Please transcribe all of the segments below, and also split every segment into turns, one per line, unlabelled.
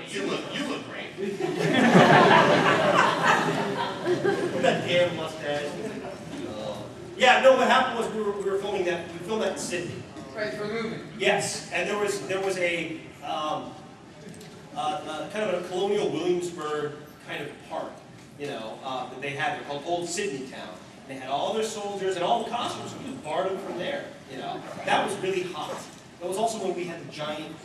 You look great.
With that damn mustache. Yeah, no, what happened was we were filming that, we filmed that in Sydney.
Right, for a movie.
Yes, and there was a kind of a colonial Williamsburg kind of park, you know, that they had. They're called Old Sydney Town. And they had all their soldiers and all the costumes. We just borrowed them from there, you know. That was really hot. It was also when we had the giant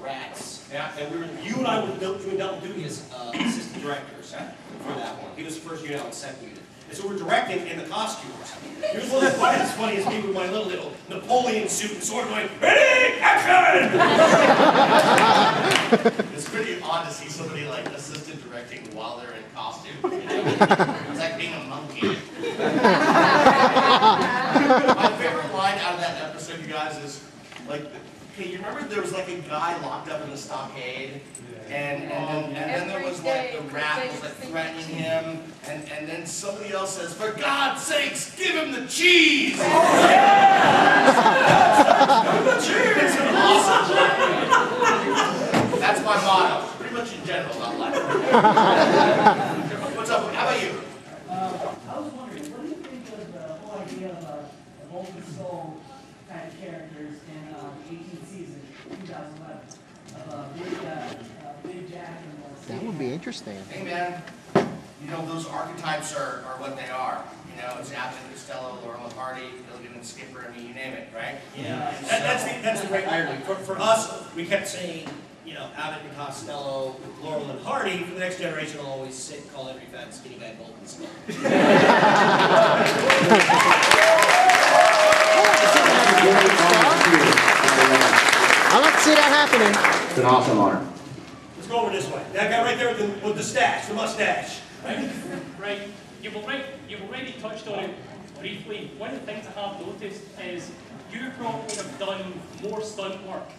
rats.
Yeah.
And you and I were doing double duty as assistant directors for that one. He was the first unit, I was second unit. And so we're directing in the costumes. Here's one that's quite as funny as me with my little Napoleon suit and sword going, ready, action!
It's pretty odd to see somebody like assistant directing while they're in costume. You know? It's like being a monkey. My favorite line out of that episode, you guys, is like, hey, you remember there was like a guy locked up in the stockade? And then there was like the rat was like threatening him, and then somebody else says, for God's sakes, give him the cheese!
Oh, yeah! The cheese!
It's an awesome line. That's my motto, pretty much in general about life. What's up? How about you?
I was wondering, what do you think of the whole idea of Molten Soul kind of characters in the 18th season, 2011? Big Jack and
that would be interesting.
Hey man, you know, those archetypes are what they are. You know, it's Abbott and Costello, Laurel and Hardy, Gilligan and Skipper, I mean, you name it, right?
Yeah, that's the great irony. For us, we kept saying, you know, Abbott and Costello, Laurel and Hardy. For the next generation, I'll always sit and call every fat skinny guy Molten Skull.
I'd like to see that happening.
It's an awesome honor.
Let's go over this way. That guy right there with the stash, the mustache.
Right. Right. You've already touched on it briefly. One of the things I have noticed is you probably have done more stunt work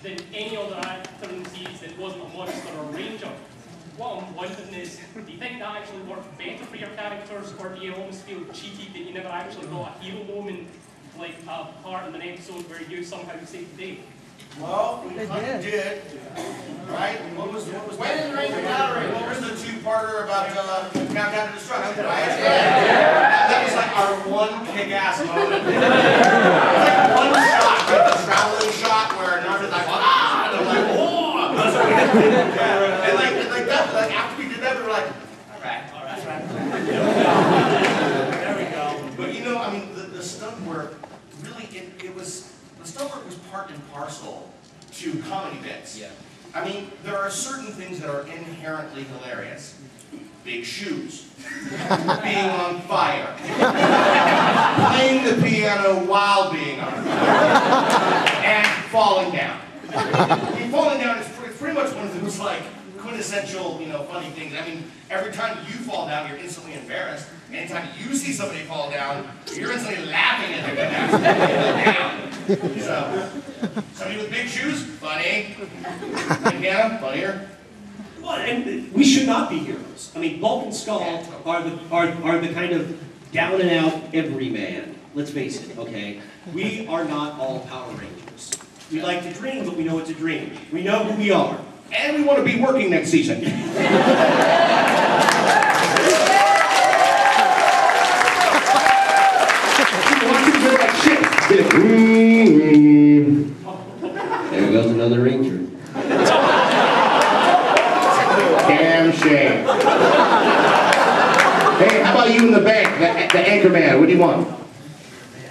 than any other actor in the series that wasn't a monster or a ranger. What I'm wondering is, do you think that actually worked better for your characters, or do you almost feel cheated that you never actually got a hero moment, like a part in an episode where you somehow saved the day?
Well, we kind of did, right? What was
When in the Ranger Gallery?
What was the two-parter about Countdown to Destruction, right? Yeah. That was like our one kick-ass moment. It was like one shot, like the traveling shot where Narvy's like, ah, and I'm like, oh! And like that, like after we did that, we were like, all right.
There we go.
But you know, I mean, the stunt work really, the stunt work was part and parcel to comedy bits.
Yeah.
I mean, there are certain things that are inherently hilarious. Big shoes. Being on fire. Playing the piano while being on fire. And falling down. I mean, falling down is pretty much one of those, like, quintessential, you know, funny things. I mean, every time you fall down, you're instantly embarrassed. Anytime you see somebody fall down, you're instantly laughing at them down. So, somebody with big shoes, funny. Piano, funnier.
Well, and we should not be heroes. I mean, Bulk and Skull are the kind of down and out everyman. Let's face it, okay? We are not all Power Rangers. We like to dream, but we know it's a dream. We know who we are.
And we want to be working next season.
There goes another ranger.
Damn shame. Hey, how about you in the bank, the anchor man? What do you want?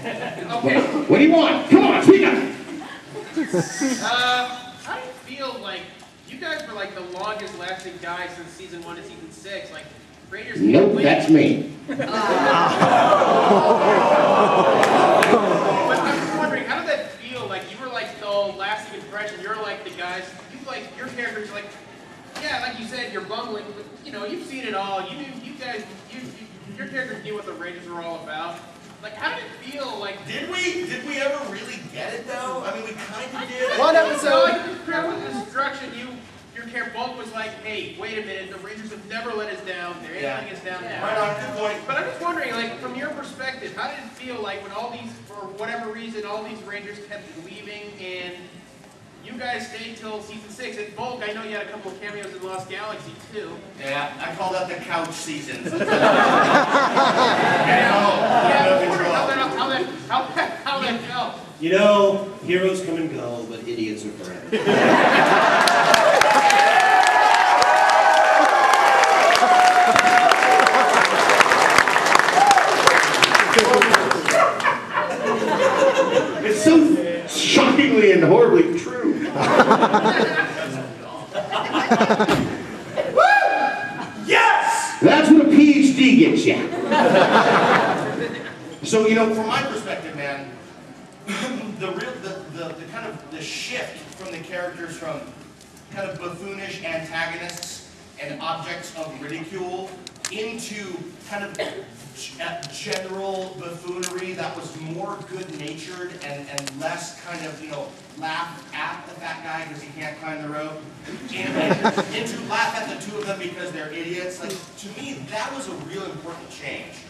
Okay.
What do you want? Come on, speak up.
I feel like you guys were like the longest lasting guys since season 1 to season 6. Like, Rangers can't
Nope,
win.
that's me.
But I'm just wondering, how did that feel? Like, you were like the lasting impression. You're like the guys, you like, your characters are like, yeah, like you said, you're bumbling, but you know, you've seen it all. You guys, your characters knew what the Rangers were all about. Like, how did it feel? Like,
Did we ever really get it though? I mean, we kind of did.
one episode, like the crap with destruction, your character Bulk was like, hey, wait a minute, the Rangers have never let us down. They're ain't letting us down now.
Right on, good point.
But I'm just wondering, like, from your perspective, how did it feel like when all these, for whatever reason, all these Rangers kept leaving and you guys stayed till season 6. And Volk, I know you had a couple of cameos in Lost Galaxy too.
Yeah, I call that the couch seasons.
How that felt?
You know, heroes come and go, but idiots are forever.
It's so shockingly and horribly true.
Yes!
That's what a PhD gets you.
So, you know, from my perspective, man, the kind of the shift from the characters from kind of buffoonish antagonists and objects of ridicule into kind of general buffoonery that was more good-natured and less kind of, you know, laugh at the fat guy because he can't climb the rope, and into laugh at the two of them because they're idiots. Like, to me, that was a real important change.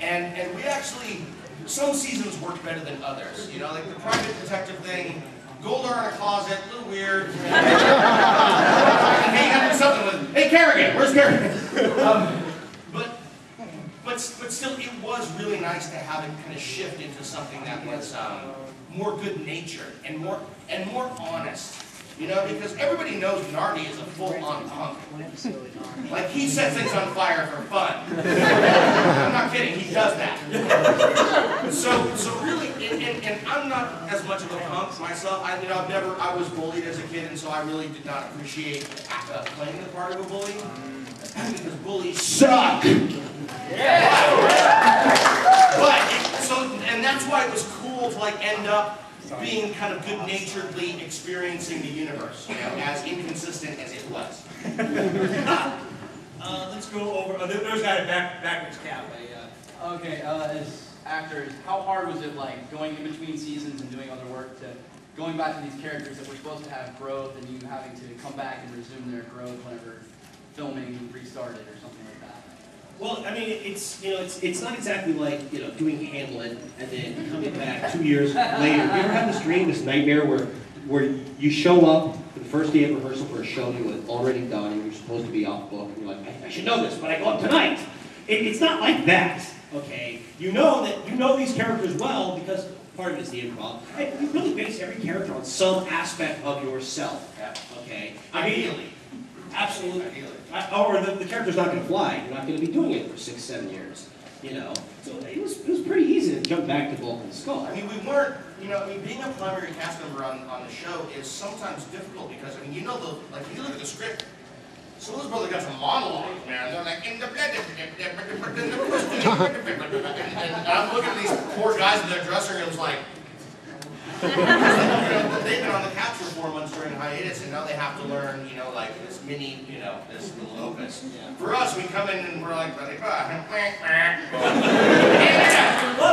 And we actually, some seasons worked better than others. You know, like the private detective thing, Goldar in a closet, a little weird. Hey, you gotta do something with, hey, Kerrigan, where's Kerrigan? But still, it was really nice to have it kind of shift into something that was more good-natured and more honest. You know, because everybody knows Narvy is a full-on punk. Like, he sets things on fire for fun. I'm not kidding, he does that. So really, and I'm not as much of a punk myself. I was bullied as a kid, and so I really did not appreciate playing the part of a bully. Because bullies suck! And that's why it was cool to like end up being kind of good-naturedly experiencing the universe, you know, as inconsistent as it was.
Let's go over. There's a guy in backwards cap.
Okay, as actors, how hard was it like going in between seasons and doing other work to going back to these characters that were supposed to have growth and you having to come back and resume their growth whenever filming restarted or something like that?
Well, I mean, it's not exactly like, you know, doing Hamlet and then coming back 2 years later. You ever have this dream, this nightmare where you show up for the first day of rehearsal for a show you had already done and you're supposed to be off book and you're like, I should know this, but I go up tonight. It's not like that, okay? You know these characters well because part of it is the improv. And you really base every character on some aspect of yourself, okay?
Ideally.
Absolutely. Or the character's not going to fly. You're not going to be doing it for 6-7 years. You know, so it was pretty easy to jump back to Vulcan's skull.
I mean, we weren't, you know, I mean, being a primary cast member on the show is sometimes difficult because, I mean, you know, like, when you look at the script, some of those brothers got some monologues, man. They're like, and I'm looking at these poor guys in their dressing rooms like, you know, they've been on the couch for 4 months during hiatus, and now they have to learn, you know, like this mini, you know, this little opus. Yeah. For us, we come in and we're like,
well,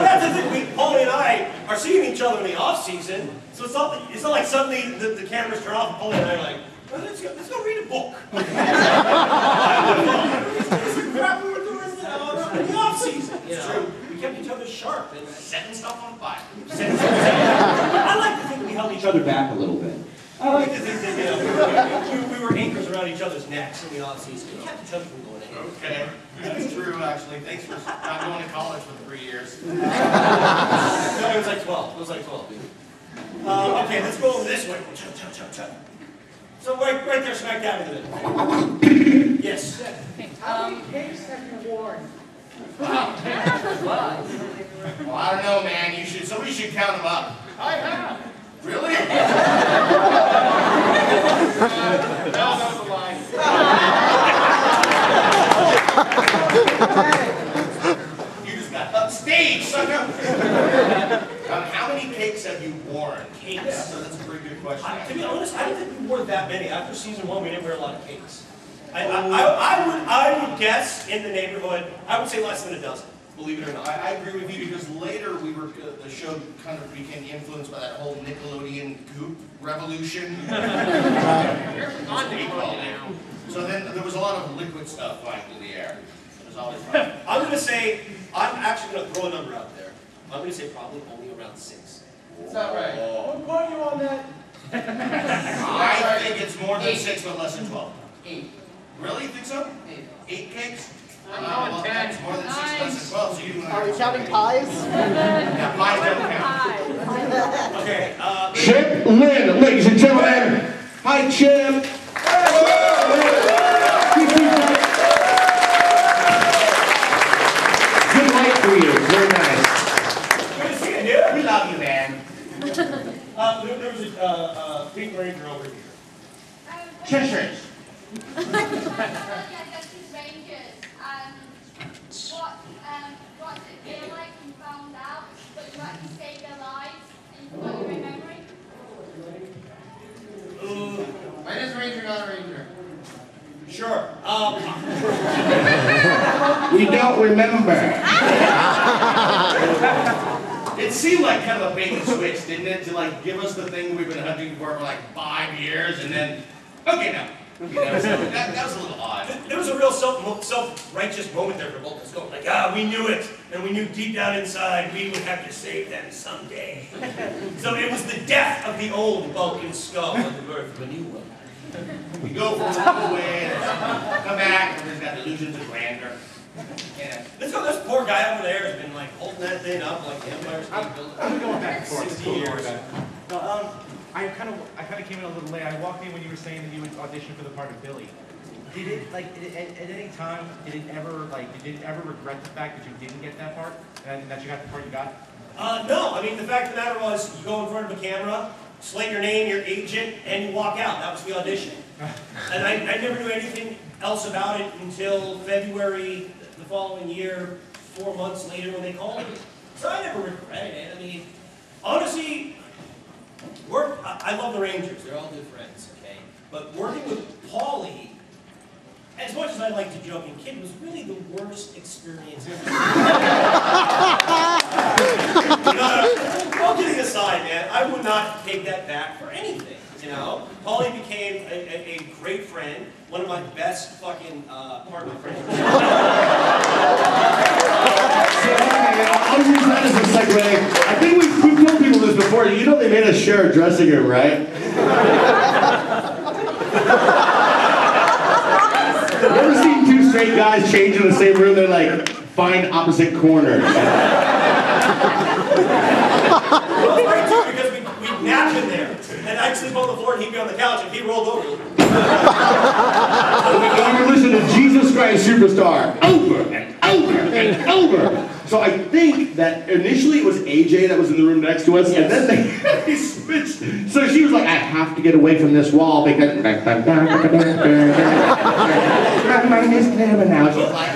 that's the thing. Paulie and I are seeing each other in the off season, so it's not like suddenly the cameras turn off, and Paulie and I are like, well, let's go read a book. This is crap we were doing in the off season. It's true. We kept each other sharp and setting stuff on fire. I like to think we held each other back a little bit. I like to think that, you know, we were anchors around each other's necks in the off season. We kept each other from going anywhere.
okay, that's true, actually. Thanks for not going to college for 3 years.
No, it was like 12. It was like 12, dude. Okay, let's go over this way. So right there, smack down in the middle. Yes.
How many pigs have you worn?
Wow. Well, I don't know, man. Somebody should count them up.
I have.
Really?
That was a lie.
You just got upstage, sucker. How many cakes have you worn?
Cakes.
So that's a pretty good question.
To be honest, I don't think we wore that many. After season 1, we didn't wear a lot of cakes. I would guess in the neighborhood, I would say less than a dozen. Believe it or not.
I agree with you because later the show kind of became influenced by that whole Nickelodeon goop revolution.
On Nickelodeon now.
So then there was a lot of liquid stuff flying through the air. It was always fun.
I'm actually going to throw a number out there. I'm going to say probably only around 6.
Is that right?
We'll put you on that.
think it's more than
8.
6, but less than 12.
8.
Really? You think so?
8.
8 cakes?
I'm
Well,
going 10.
that's more than 6, less than 12, so you
Are we counting pies?
Yeah, pies don't count. Okay,
Chip Lynn, ladies and gentlemen. Hi, Chip. Good night for you. Very nice.
Good to see you, dude.
we love you, man.
There was a pink ranger over here.
Cheshires.
What did it feel like when you found out, but you actually saved their lives and you forgot your own memory?
When is Ranger not a Ranger?
Sure.
We don't remember.
It seemed like kind of a bait and switch, didn't it? To like give us the thing we've been hunting for like 5 years, and then, okay, now. You know, so that was a little odd.
There was a real self-righteous moment there for both of us going like, we knew it, and we knew deep down inside we would have to save them someday. So it was the death of the old Vulcan skull and the birth of a new one.
We go for a little way, and come back, and we've got delusions of grandeur. Yeah.
This poor guy over there has been like holding that thing up like the Empire State Building.
I'm going back and forth.
60 years.
No, I kind of came in a little late. I walked in when you were saying that you would audition for the part of Billy. Did it like at any time? Did it ever regret the fact that you didn't get that part and that you got the part you got?
No, I mean the fact of the matter was you go in front of a camera, slate your name, your agent, and you walk out. That was the audition. And I never knew anything else about it until February the following year, 4 months later when they called me. So I never regretted it. I mean, honestly, I love the Rangers. They're all good friends, okay? But working with Paulie, as much as I like to joke and kid, was really the worst experience ever. All kidding aside, man, I would not take that back for anything, you know? Paulie became a great friend, one of my best fucking partner friends.
I'll use that as a segue. I think we've told people this before. You know they made us share a dressing room, right? You ever seen two straight guys change in the same room? They're like, find opposite corners.
Well, it was great too because we'd nap in there. And I'd sleep on the floor and he'd be on the couch and he rolled over.
And we listen to Jesus Christ Superstar over and over and over. So I think that initially it was AJ that was in the room next to us, and then they switched. So she was like, I have to get away from this wall because my mind is clear now. She's like,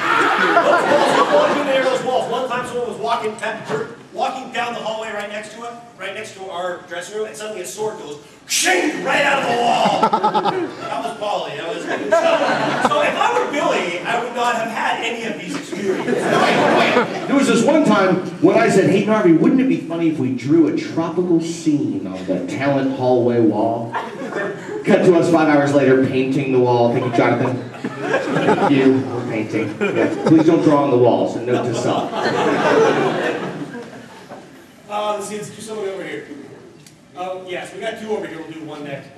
those walls. One time someone was walking down the hallway right next to our dressing room, and suddenly a sword goes shing right out of the wall. That was Paulie. That was so if I were Billy, I would not have had any of these experiences.
wait. There was this one time when I said, hey Narvy, wouldn't it be funny if we drew a tropical scene on the talent hallway wall? Cut to us 5 hours later, painting the wall. Thank you, Jonathan. Thank you for painting. Yeah. Please don't draw on the walls. A note to self.
Let's see, let's do someone over here. Yes, we got two over here. We'll do one next.